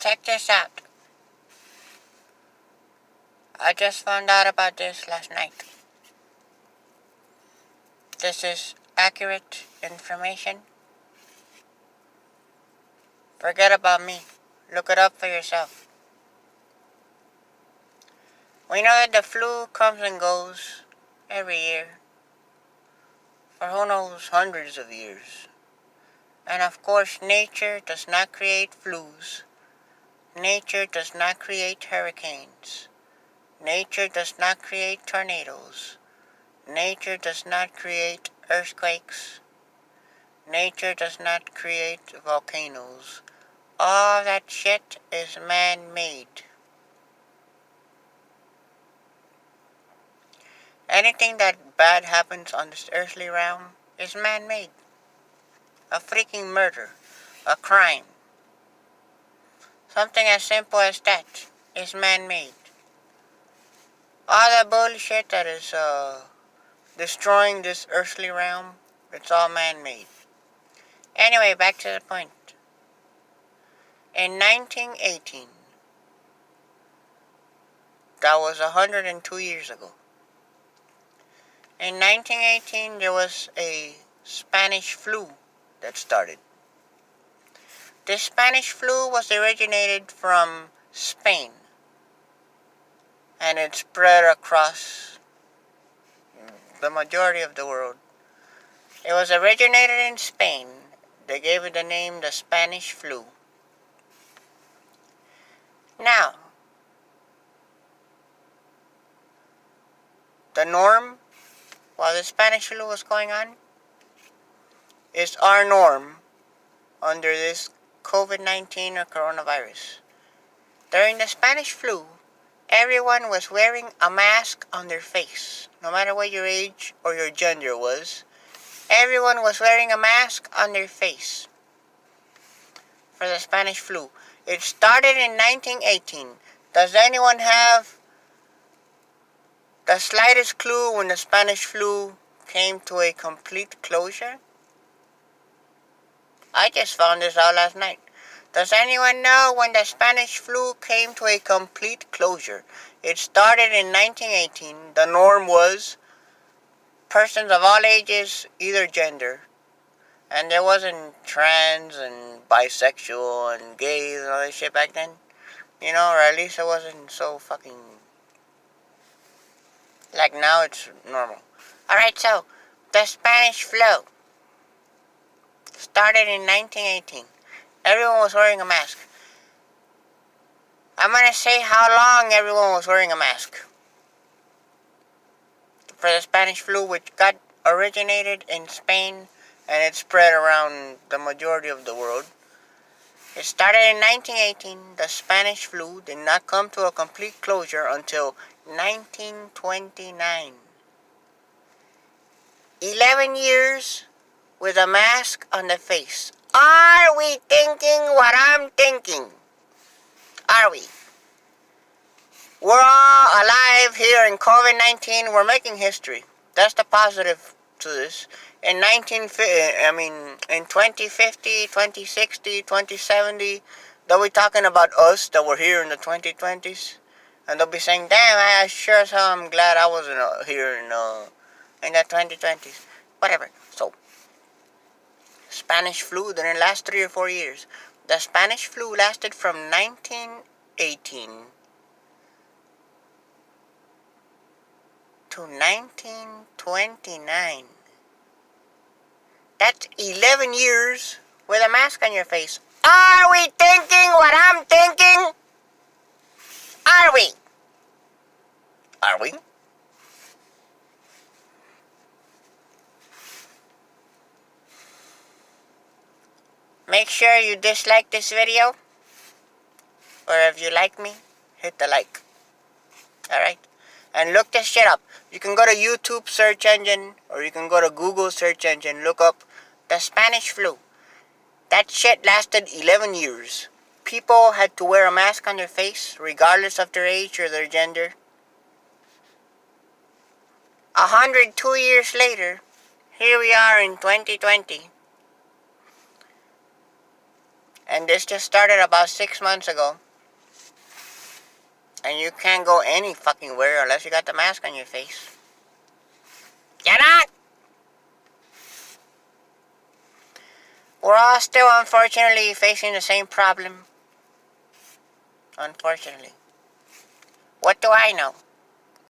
Check this out. I just found out about this last night. This is accurate information. Forget about me. Look it up for yourself. We know that the flu comes and goes every year for who knows hundreds of years. And of course, nature does not create flus. Nature does not create hurricanes. Nature does not create tornadoes. Nature does not create earthquakes. Nature does not create volcanoes. All that shit is man-made. Anything that bad happens on this earthly realm is man-made. A freaking murder. A crime. Something as simple as that is man-made. All the bullshit that is destroying this earthly realm, it's all man-made. Anyway, back to the point. In 1918, that was 102 years ago. In 1918, there was a Spanish flu that started. The Spanish flu was originated from Spain, and it spread across the majority of the world. It was originated in Spain. They gave it the name the Spanish flu. Now, the norm while the Spanish flu was going on is our norm under this COVID-19 or coronavirus. During the Spanish flu, everyone was wearing a mask on their face. No matter what your age or your gender was, everyone was wearing a mask on their face for the Spanish flu. It started in 1918. Does anyone have the slightest clue when the Spanish flu came to a complete closure? I just found this out last night. Does anyone know when the Spanish flu came to a complete closure? It started in 1918. The norm was persons of all ages, either gender. And there wasn't trans and bisexual and gays and all that shit back then. You know, or at least it wasn't so fucking... like now it's normal. Alright, so, the Spanish flu started in 1918. Everyone was wearing a mask. I'm gonna say how long everyone was wearing a mask. For the Spanish flu, which got originated in Spain and it spread around the majority of the world. It started in 1918. The Spanish flu did not come to a complete closure until 1929. 11 years with a mask on the face. Are we thinking what I'm thinking? Are we? We're all alive here in COVID-19. We're making history. That's the positive to this. In 2050, 2060, 2070, they'll be talking about us that were here in the 2020s. And they'll be saying, damn, I sure as hell I'm glad I wasn't here in the 2020s. Whatever. So, Spanish flu didn't last 3 or 4 years. The Spanish flu lasted from 1918 to 1929. That's 11 years with a mask on your face. Are we thinking what I'm thinking? Are we? Are we? Make sure you dislike this video. Or if you like me, hit the like. Alright? And look this shit up. You can go to YouTube search engine, or you can go to Google search engine, look up the Spanish flu. That shit lasted 11 years. People had to wear a mask on their face, regardless of their age or their gender. 102 years later, here we are in 2020. And this just started about 6 months ago. And you can't go any fucking where unless you got the mask on your face. Cannot! We're all still unfortunately facing the same problem. Unfortunately. What do I know?